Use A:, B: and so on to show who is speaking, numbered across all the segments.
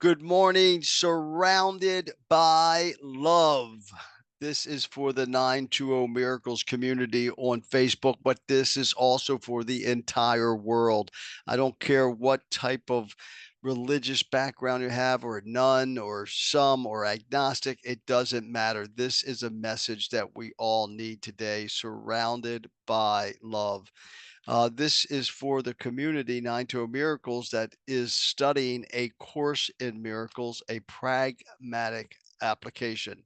A: Good morning, surrounded by love. This is for the 920 Miracles community on Facebook, but this is also for the entire world. I don't care what type of religious background you have, or none, or some, or agnostic. It doesn't matter. This is a message that we all need today, surrounded by love. This is for the community 920 Miracles that is studying A Course in Miracles, a pragmatic application.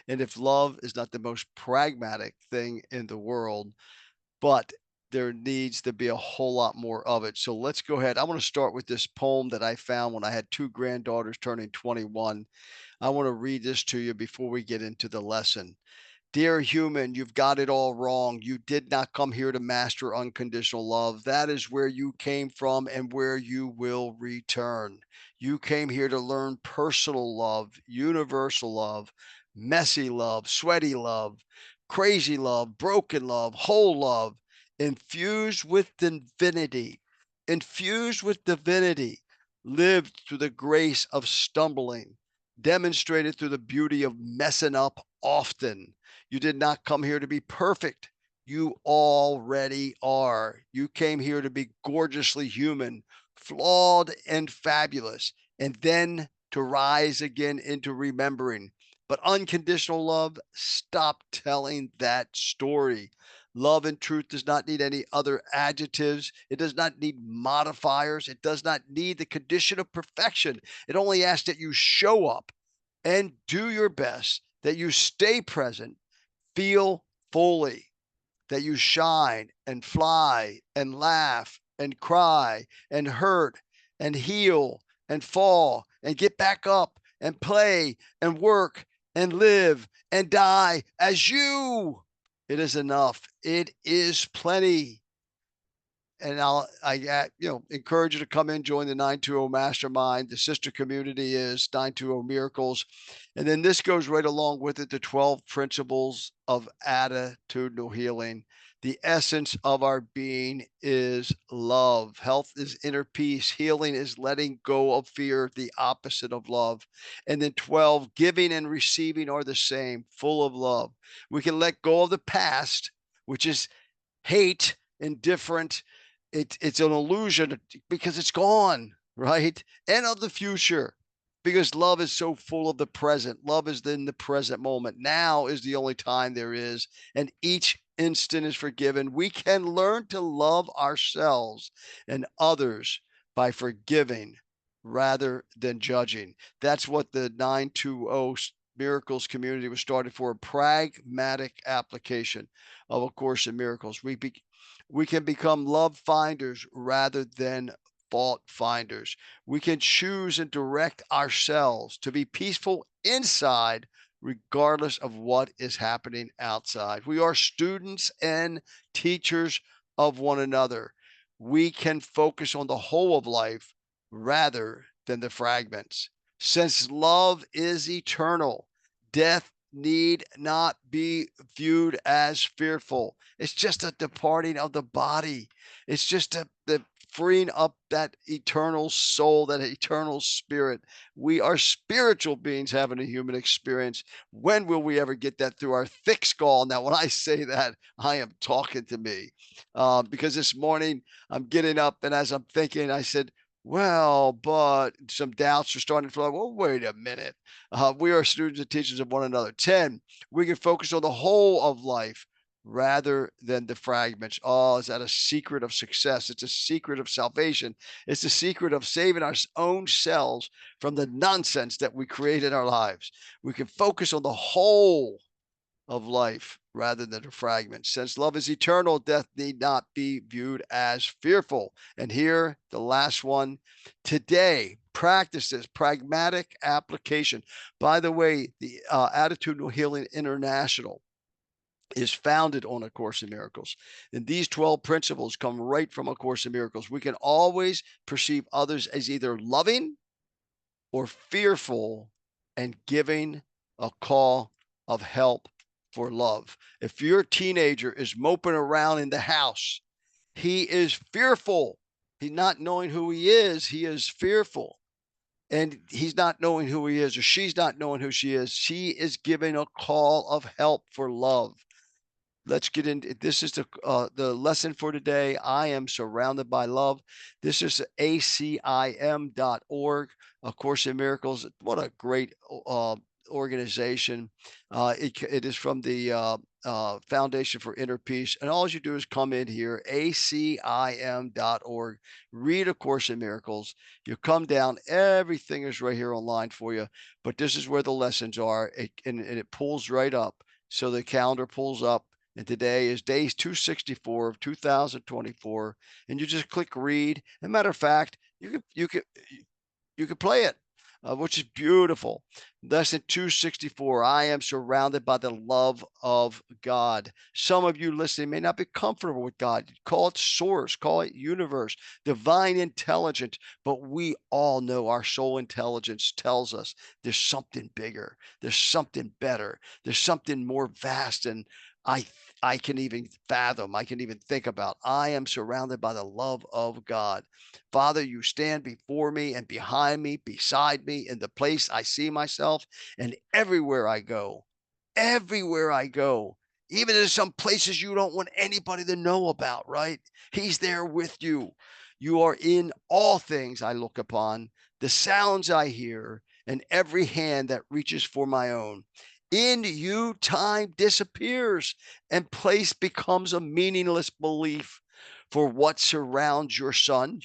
A: And if love is not the most pragmatic thing in the world, but there needs to be a whole lot more of it. So let's go ahead. I want to start with this poem that I found when I had two granddaughters turning 21. I want to read this to you before we get into the lesson. Dear human, you've got it all wrong. You did not come here to master unconditional love. That is where you came from and where you will return. You came here to learn personal love, universal love, messy love, sweaty love, crazy love, broken love, whole love, infused with divinity, infused with divinity, lived through the grace of stumbling, demonstrated through the beauty of messing up often. You did not come here to be perfect. You already are. You came here to be gorgeously human, flawed and fabulous, and then to rise again into remembering. But unconditional love, stop telling that story. Love and truth does not need any other adjectives. It does not need modifiers. It does not need the condition of perfection. It only asks that you show up and do your best, that you stay present, feel fully, that you shine and fly and laugh and cry and hurt and heal and fall and get back up and play and work and live and die as you. It is enough. It is plenty. And I encourage you to come in, join the 920 Mastermind. The sister community is 920 Miracles. And then this goes right along with it, the 12 principles of attitudinal healing. The essence of our being is love. Health is inner peace. Healing is letting go of fear, the opposite of love. And then 12, giving and receiving are the same, full of love. We can let go of the past, which is hate, indifferent. It's an illusion because it's gone, right? And of the future, because love is so full of the present. Love is in the present moment. Now is the only time there is, and each instant is forgiven. We can learn to love ourselves and others by forgiving rather than judging. That's what the 920 Miracles community was started for, a pragmatic application of A Course in Miracles. We can become love finders rather than fault finders. We can choose and direct ourselves to be peaceful inside, regardless of what is happening outside. We are students and teachers of one another. We can focus on the whole of life rather than the fragments. Since love is eternal, death need not be viewed as fearful. It's just a departing of the body. It's just the freeing up that eternal soul, that eternal spirit. We are spiritual beings having a human experience. When will we ever get that through our thick skull? Now, when I say that, I am talking to me, because this morning I'm getting up, and as I'm thinking, I said, well, but some doubts are starting to flow. Well, wait a minute. We are students and teachers of one another. 10, we can focus on the whole of life rather than the fragments. Oh, is that a secret of success? It's a secret of salvation. It's the secret of saving our own selves from the nonsense that we create in our lives. We can focus on the whole of life rather than the fragments. Since love is eternal, death need not be viewed as fearful. And here, the last one. Today, practice this pragmatic application. By the way, the Attitudinal Healing International is founded on A Course in Miracles. And these 12 principles come right from A Course in Miracles. We can always perceive others as either loving or fearful and giving a call of help for love. If your teenager is moping around in the house, he is fearful. He's not knowing who he is fearful. and he's not knowing who he is, or she's not knowing who she is. She is giving a call of help for love. Let's get into this. Is the lesson for today. I am surrounded by love. This is acim.org, A Course in Miracles. What a great organization. It is from the Foundation for Inner Peace. And all you do is come in here, acim.org, read A Course in Miracles. You come down, everything is right here online for you. But this is where the lessons are, and it pulls right up. So the calendar pulls up, and today is day 264 of 2024. And you just click read. As a matter of fact, you could play it, which is beautiful. Lesson 264. I am surrounded by the love of God. Some of you listening may not be comfortable with God. Call it source, call it universe, divine intelligence. But we all know our soul intelligence tells us there's something bigger, there's something better, there's something more vast than I I can even fathom, I can even think about. I am surrounded by the love of God. Father, you stand before me and behind me, beside me, in the place I see myself, and everywhere I go, even in some places you don't want anybody to know about, right? He's there with you. You are in all things I look upon, the sounds I hear, and every hand that reaches for my own. In you, time disappears and place becomes a meaningless belief. For what surrounds your son,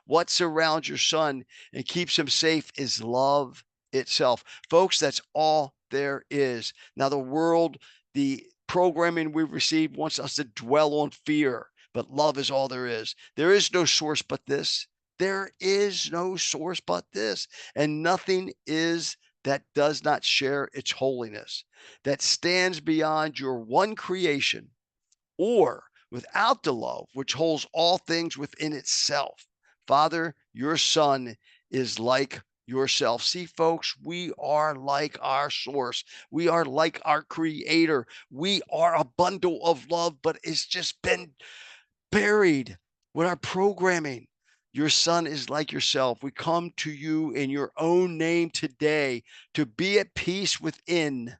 A: what surrounds your son and keeps him safe is love itself. Folks, that's all there is. Now, the programming we've received wants us to dwell on fear, but love is all there is. There is no source but this. There is no source but this. And nothing is that does not share its holiness, that stands beyond your one creation, or without the love which holds all things within itself. Father, your son is like yourself. See, folks, we are like our source. We are like our creator. We are a bundle of love, but it's just been buried with our programming. Your son is like yourself. We come to you in your own name today to be at peace within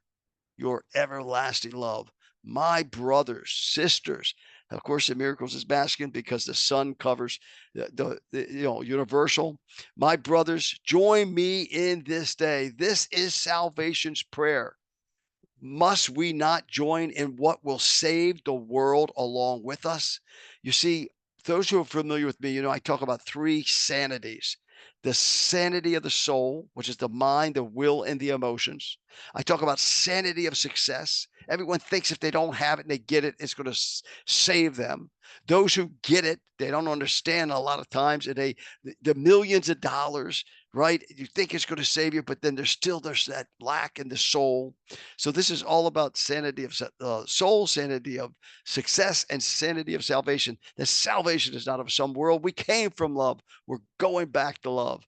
A: your everlasting love. My brothers, sisters, of course, the miracles is masculine because the sun covers the universal. My brothers, join me in this day. This is salvation's prayer. Must we not join in what will save the world along with us? You see, those who are familiar with me, I talk about three sanities: the sanity of the soul, which is the mind, the will, and the emotions. I talk about sanity of success. Everyone thinks if they don't have it and they get it, it's going to save them. Those who get it, they don't understand a lot of times, and the millions of dollars, right? You think it's going to save you, but then there's that lack in the soul. So this is all about sanity of soul, sanity of success, and sanity of salvation. That salvation is not of some world. We came from love. We're going back to love.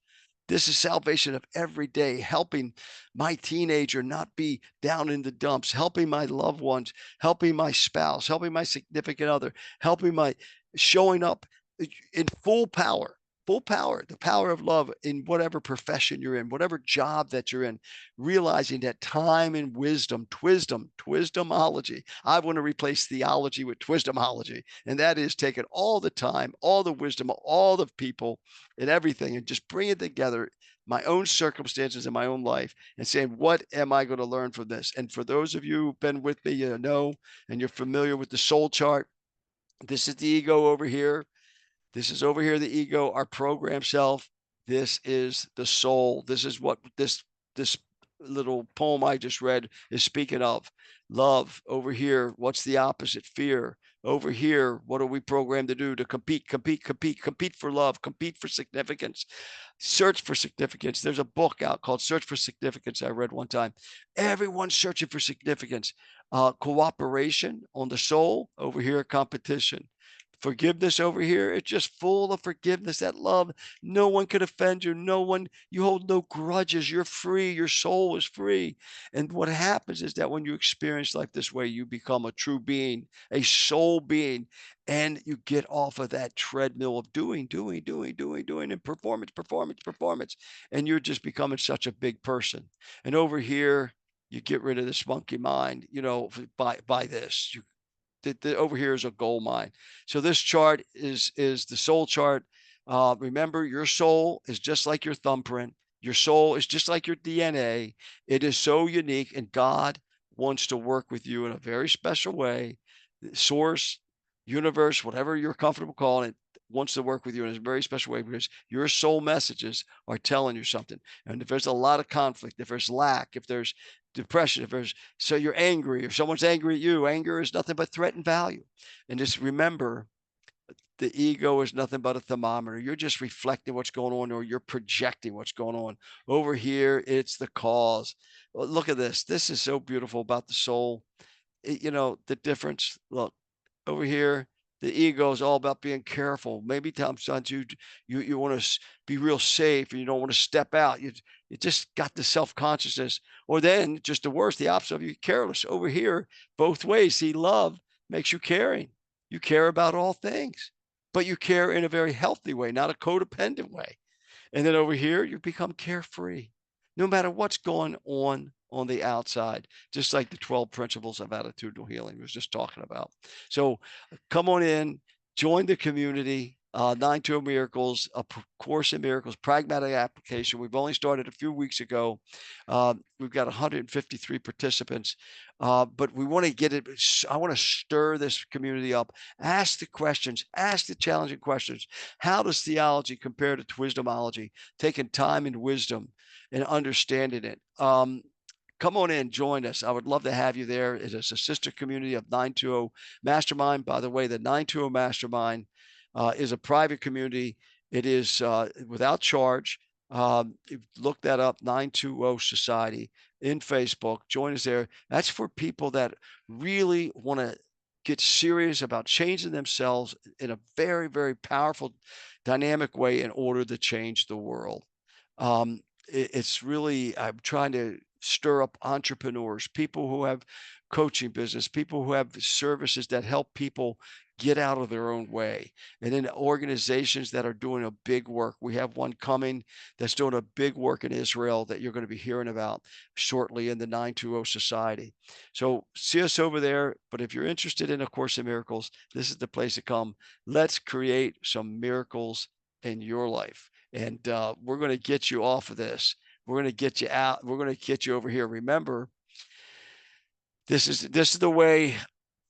A: This is salvation of every day, helping my teenager not be down in the dumps, helping my loved ones, helping my spouse, helping my significant other, helping my showing up in full power, the power of love in whatever profession you're in, whatever job that you're in, realizing that time and twisdomology. I want to replace theology with twisdomology. And that is taking all the time, all the wisdom of all the people and everything and just bring it together, my own circumstances in my own life, and saying, what am I going to learn from this? And for those of you who've been with me, and you're familiar with the soul chart, this is the ego over here. This is over here, the ego, our program self. This is the soul. This is what this little poem I just read is speaking of. Love over here. What's the opposite? Fear. Over here, what are we programmed to do? To compete for love, compete for significance, search for significance. There's a book out called Search for Significance I read one time. Everyone's searching for significance. Cooperation on the soul, over here, competition. Forgiveness over here, it's just full of forgiveness, that love. No one could offend you. No one, you hold no grudges. You're free. Your soul is free. And what happens is that when you experience life this way, you become a true being, a soul being, and you get off of that treadmill of doing, and performance, performance, performance. And you're just becoming such a big person. And over here, you get rid of this monkey mind, by this. Over here is a gold mine. So this chart is the soul chart. Remember, your soul is just like your thumbprint. Your soul is just like your DNA. It is so unique, and God wants to work with you in a very special way. The source, universe, whatever you're comfortable calling it, wants to work with you in a very special way because your soul messages are telling you something. And if there's a lot of conflict, if there's lack, if there's depression, if there's so you're angry, if someone's angry at you, anger is nothing but threat and value. And just remember, the ego is nothing but a thermometer. You're just reflecting what's going on, or you're projecting what's going on. Over here, it's the cause. Well, look at this. This is so beautiful about the soul. The difference. Look, over here, the ego is all about being careful. Maybe sometimes you want to be real safe and you don't want to step out. You just got the self-consciousness. Or then just the worst, the opposite of you, careless. Over here, both ways. See, love makes you caring. You care about all things, but you care in a very healthy way, not a codependent way. And then over here, you become carefree, no matter what's going on the outside, just like the 12 principles of attitudinal healing we was just talking about. So come on in, join the community. 920 Miracles, a Course in Miracles, pragmatic application. We've only started a few weeks ago. We've got 153 participants, but we want to get it. I want to stir this community up. Ask the questions, ask the challenging questions. How does theology compare to wisdomology? Taking time and wisdom and understanding it. Come on in, join us. I would love to have you there. It is a sister community of 920 Mastermind. By the way, the 920 Mastermind is a private community. It is without charge. Look that up, 920 Society in Facebook. Join us there. That's for people that really want to get serious about changing themselves in a very, very powerful, dynamic way in order to change the world. It's really, I'm trying to stir up entrepreneurs, people who have coaching business, people who have services that help people get out of their own way. And then organizations that are doing a big work. We have one coming that's doing a big work in Israel that you're going to be hearing about shortly in the 920 Society. So see us over there. But if you're interested in A Course in Miracles, this is the place to come. Let's create some miracles in your life. And we're going to get you off of this. We're going to get you out. We're going to get you over here. Remember, this is the way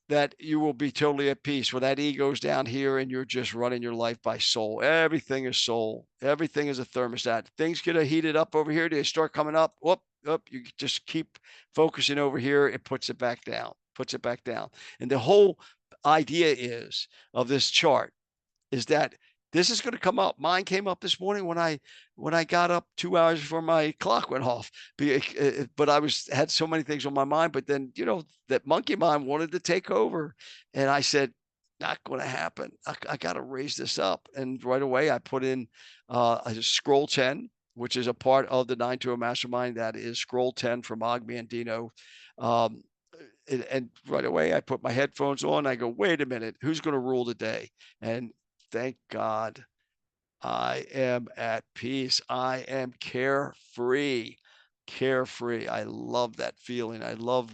A: that you will be totally at peace. When that ego's down here and you're just running your life by soul. Everything is soul. Everything is a thermostat. Things get heated up over here. They start coming up. Whoop. You just keep focusing over here. It puts it back down. Puts it back down. And the whole idea is of this chart is that this is going to come up. Mine came up this morning when I got up 2 hours before my clock went off. But I had so many things on my mind. But then that monkey mind wanted to take over, and I said, not going to happen. I got to raise this up. And right away I put in a scroll 10, which is a part of the 920 Mastermind. That is scroll 10 from Og Mandino. And right away I put my headphones on. I go, wait a minute, who's going to rule the day? And thank God I am at peace. I am carefree. Carefree. I love that feeling. I love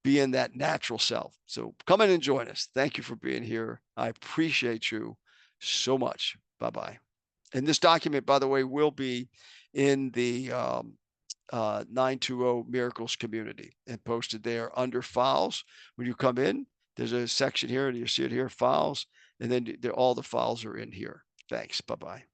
A: being that natural self. So come in and join us. Thank you for being here. I appreciate you so much. Bye-bye. And this document, by the way, will be in the 920 Miracles community and posted there under files. When you come in, there's a section here, and you see it here, files, and then all the files are in here. Thanks. Bye-bye.